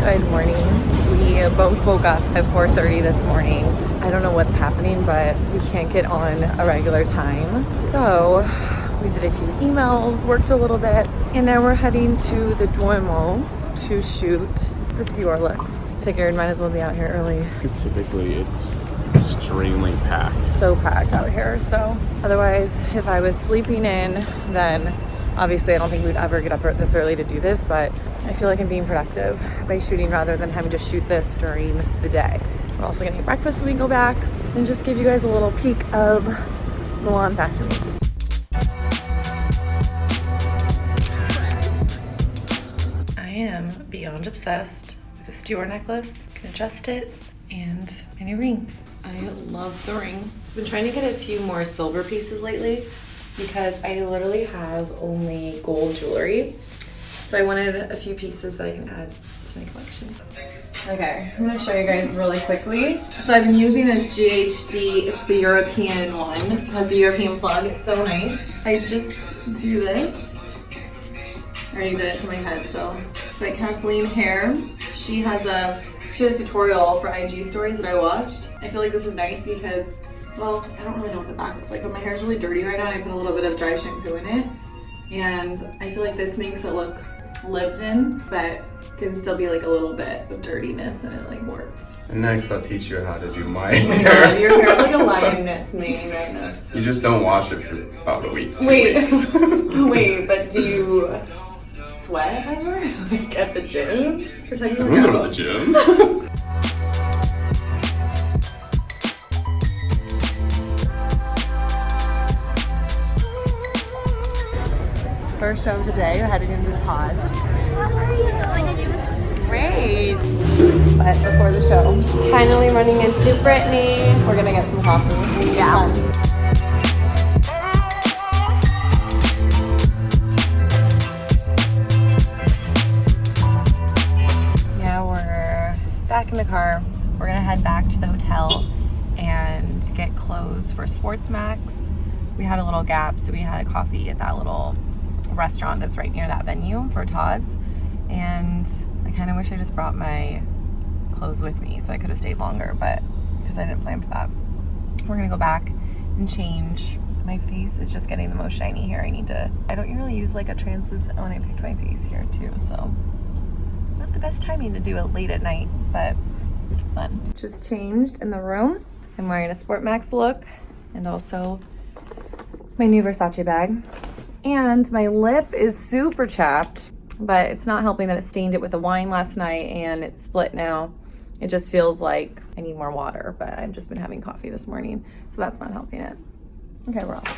Good morning. We both woke up at 4:30 this morning. I don't know what's happening, but we can't get on a regular time. So we did a few emails, worked a little bit, and now we're heading to the Duomo to shoot this Dior look. Figured might as well be out here early. Because typically it's extremely packed. So packed out here. So otherwise, if I was sleeping in, then obviously I don't think we'd ever get up this early to do this, but I feel like I'm being productive by shooting rather than having to shoot this during the day. We're also gonna eat breakfast when we go back and just give you guys a little peek of Milan Fashion Week. I am beyond obsessed with this Dior necklace. I can adjust it and my new ring. I love the ring. I've been trying to get a few more silver pieces lately because I literally have only gold jewelry. So I wanted a few pieces that I can add to my collection. Okay, I'm gonna show you guys really quickly. So I've been using this GHD, it's the European one. It has the European plug, it's so nice. I just do this. I already did it to my head, so. It's like Kathleen Hair. She had a tutorial for IG stories that I watched. I feel like this is nice because, well, I don't really know what the back looks like, but my hair is really dirty right now and I put a little bit of dry shampoo in it. And I feel like this makes it look lived in, but can still be like a little bit of dirtiness and it like works. And next I'll teach you how to do my Oh my god, your hair is like a lioness mane right now. You just don't wash it for about a week, 2 Wait, weeks. wait, but do you sweat ever? Like at the gym? I don't go to the gym. First show of the day, we're heading into Tods. Great! But before the show, Finally running into Brittany. we're gonna get some coffee. Yeah. Now we're back in the car. We're gonna head back to the hotel and get clothes for Sportmax. We had a little gap, so we had a coffee at that little restaurant that's right near that venue for Tods. And I kind of wish I just brought my clothes with me so I could have stayed longer, but because I didn't plan for that. We're gonna go back and change. My face is just getting the most shiny here. I don't usually use like a translucent when I picked my face here too, so not the best timing to do it late at night, but fun. Just changed in the room. I'm wearing a Sportmax look and also my new Versace bag. And my lip is super chapped, but it's not helping that it stained it with the wine last night and it's split now. It just feels like I need more water, but I've just been having coffee this morning, so that's not helping it. Okay, we're off.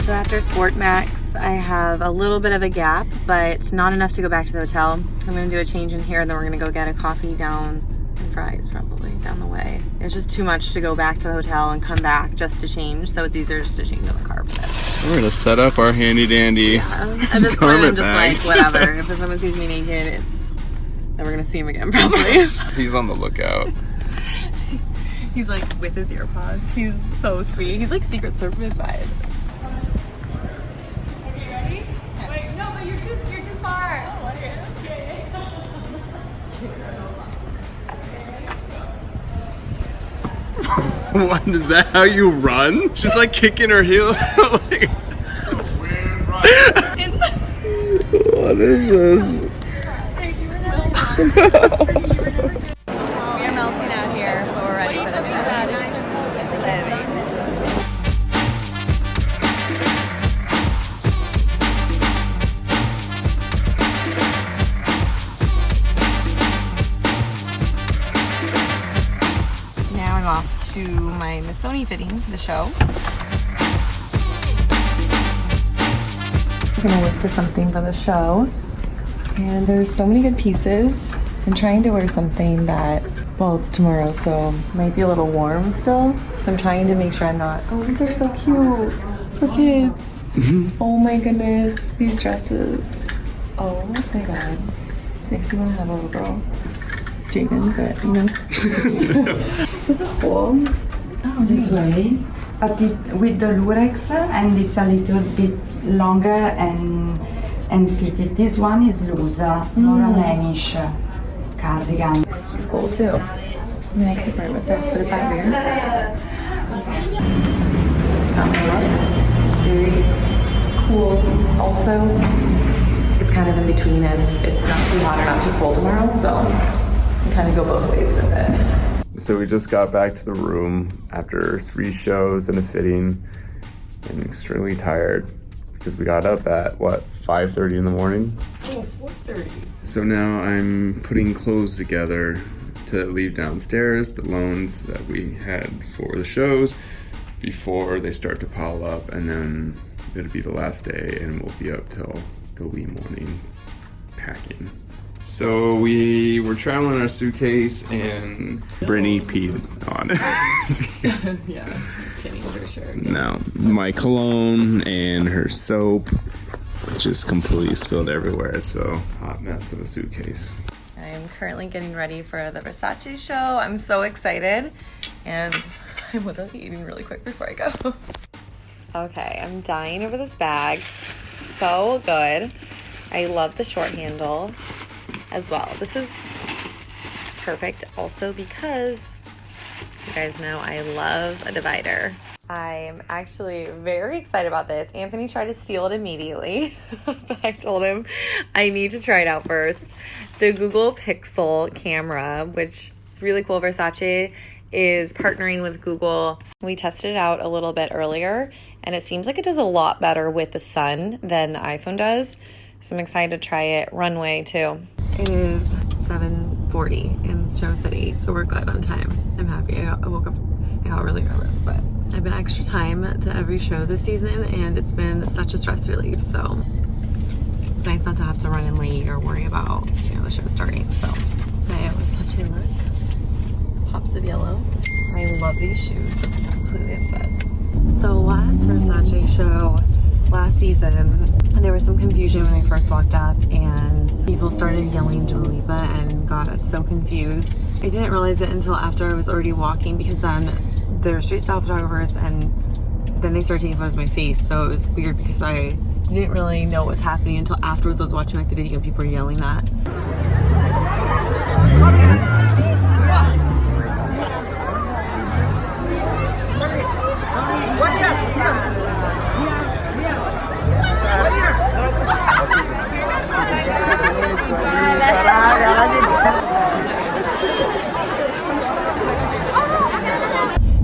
So after Sportmax, I have a little bit of a gap, but not enough to go back to the hotel. I'm gonna do a change in here and then we're gonna go get a coffee down and fries probably down the way. It's just too much to go back to the hotel and come back just to change, so it's easier just to change in the car for this. So we're gonna set up our handy dandy At this point, I'm just bag. like, whatever. If someone sees me naked, it's never gonna see him again probably. He's on the lookout. He's like with his earpods. He's so sweet. He's like Secret Service vibes. What, is that how you run? She's like kicking her heel. Like, what is this? We are melting out here, but we're ready for the show. Now I'm off to my Missoni fitting for the show. I'm gonna look for something for the show. And there's so many good pieces. I'm trying to wear something that, well, it's tomorrow, so it might be a little warm still. So I'm trying to make sure I'm not, oh, these are so cute for kids. Oh my goodness, these dresses. Oh my god. makes you want to have a little girl. Jaden, but you know. This is cool. Oh, This way, but with the lurex, and it's a little bit longer and fitted. This one is loose, more a manish cardigan. It's cool too. I mean, I could wear it with this, but is that weird? Got my look. It's very cool. Also, it's kind of in between if it's not too hot or not too cold tomorrow, so you can kind of go both ways with it. So we just got back to the room after 3 shows and a fitting and extremely tired because we got up at, what, 5:30 in the morning? Oh, 4:30. So now I'm putting clothes together to leave downstairs, the loans that we had for the shows before they start to pile up, and then it'll be the last day and we'll be up till the wee morning packing. So we were traveling in our suitcase and Brittany peed on it. Yeah, kidding for sure. No, my cologne and her soap just completely spilled everywhere, so hot mess of a suitcase. I'm currently getting ready for the Versace show. I'm so excited, and I'm literally eating really quick before I go. Okay, I'm dying over this bag. So good. I love the short handle as well. This is perfect also because you guys know I love a divider. I'm actually very excited about this. Anthony tried to steal it immediately, but I told him I need to try it out first. The Google Pixel camera, which is really cool. Versace is partnering with Google. We tested it out a little bit earlier, and it seems like it does a lot better with the sun than the iPhone does. So I'm excited to try it runway too. It is 7:40 and the show's at 8, so we're good on time. I'm happy. I woke up, I got really nervous, but I've been extra time to every show this season, and it's been such a stress relief. So it's nice not to have to run in late or worry about, you know, the show starting. So I have Versace look, pops of yellow. I love these shoes. I'm completely obsessed. So last Versace show last season, there was some confusion when I first walked up, and people started yelling Dua Lipa and got so confused. I didn't realize it until after I was already walking, because then there were street style photographers and then they started taking photos of my face. So it was weird because I didn't really know what was happening until afterwards I was watching like the video and people were yelling that.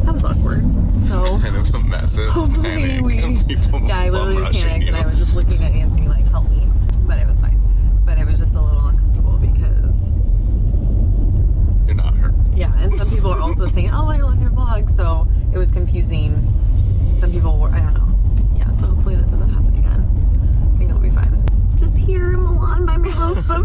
That was awkward. So Kind of a massive panic. yeah, I literally panicked and I was just looking at Anthony like, help me. But it was fine. But it was just a little uncomfortable because You're not hurt. yeah, and some people are also saying, oh, I love your vlog. So it was confusing. Some people were, I don't know. Yeah, so hopefully that doesn't happen again. I think it'll be fine. Just here in Milan by my lonesome.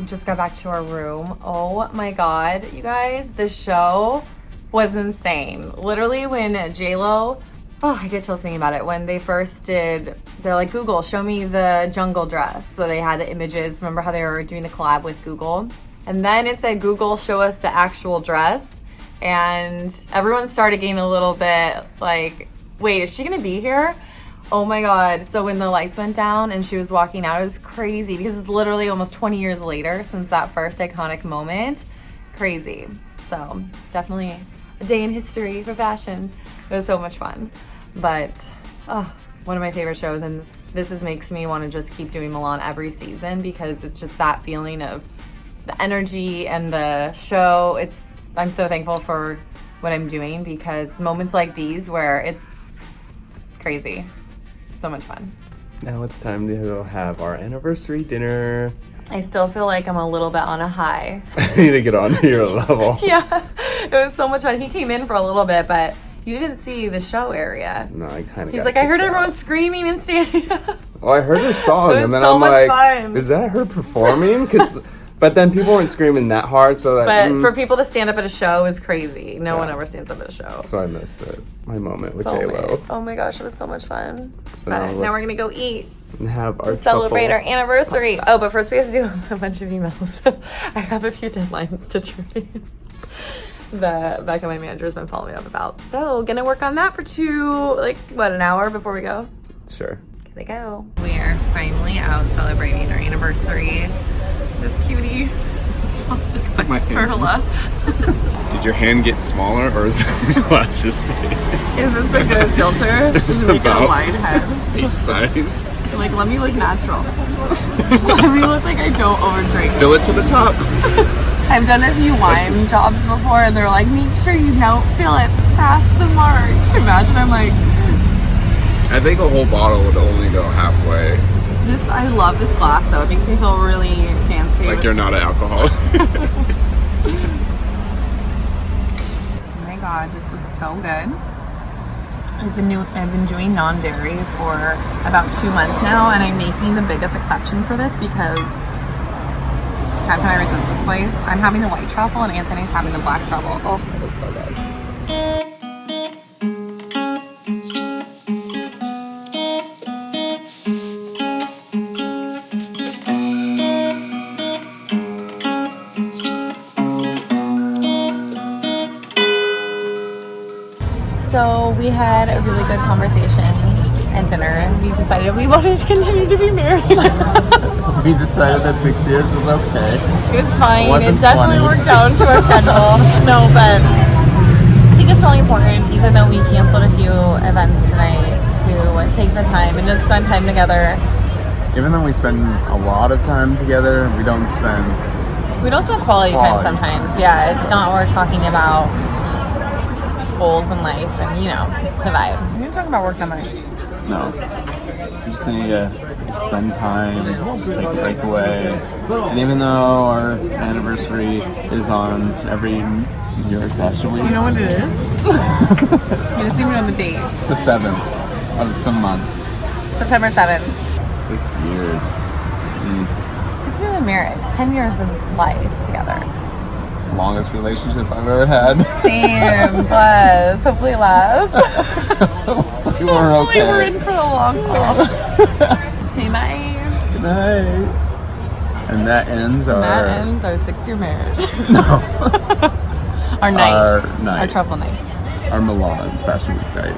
Just got back to our room. Oh my god, you guys, the show was insane. Literally when J.Lo, oh, I get chills thinking about it. When they first did, they're like, Google, show me the jungle dress. So they had the images. Remember how they were doing the collab with Google? And then it said, Google, show us the actual dress. And everyone started getting a little bit like, wait, is she gonna be here? Oh my god. So when the lights went down and she was walking out, it was crazy because it's literally almost 20 years later since that first iconic moment. Crazy. So definitely a day in history for fashion. It was so much fun. But one of my favorite shows, and this makes me want to just keep doing Milan every season because it's just that feeling of the energy and the show. I'm so thankful for what I'm doing because moments like these where it's crazy. So much fun. Now it's time to have our anniversary dinner. I still feel like I'm a little bit on a high. I need to get onto your level. Yeah, it was so much fun. He came in for a little bit, but you didn't see the show area. No, I kind of. He's like, I heard everyone screaming and standing up. Oh, I heard her song, It was and then so I'm much like, fun. is that her performing? But then people weren't screaming that hard, so that. But for people to stand up at a show is crazy. No one ever stands up at a show. So I missed it. My moment with Oh, J.Lo. man. Oh my gosh, it was so much fun. So But now we're let's- gonna go eat. And have our Celebrate our truffle. anniversary. Oh, but first we have to do a bunch of emails. I have a few deadlines to turn in. Becca, my manager, has been following me up about. So, gonna work on that for an hour before we go? Sure. Gotta go. We are finally out celebrating our anniversary. This cutie is sponsored by My hands. Perla. Did your hand get smaller, or is that the glass just big? Is this a good filter? Just make it a About wide head. face size. Like, let me look natural. Let me look like I don't overdrink. Fill it to the top. I've done a few wine jobs before, and they're like, make sure you don't fill it past the mark. Imagine I'm like, I think a whole bottle would only go halfway. I love this glass though. It makes me feel really fancy. Like you're not an alcoholic. Oh my god, this looks so good. I've been doing non-dairy for about 2 months now, and I'm making the biggest exception for this because how can I resist this place? I'm having the white truffle and Anthony's having the black truffle. Oh, it looks so good. So we had a really good conversation at dinner, and we decided we wanted to continue to be married. We decided that 6 years was okay. It was fine. Wasn't It definitely 20. worked out to our schedule. No, but I think it's really important, even though we canceled a few events tonight, to take the time and just spend time together. Even though we spend a lot of time together, we don't spend. We don't spend quality time Quality sometimes. Yeah, it's not what we're talking about. Goals in life and, the vibe. We're talking about work that much. No. We just need to spend time, take a break away. And even though our anniversary is on every New York Fashion Week, Do you know what it is? You didn't even know the date. it's the 7th of some month. September 7th. 6 years. 6 years of marriage, 10 years of life together. It's the longest relationship I've ever had. Same, plus hopefully last. We were Hopefully okay. we're in for the long haul. Say bye. Good night. And that ends our. That ends our 6-year marriage. Our night. Our night. Our truffle night. Our Milan Fashion Week night.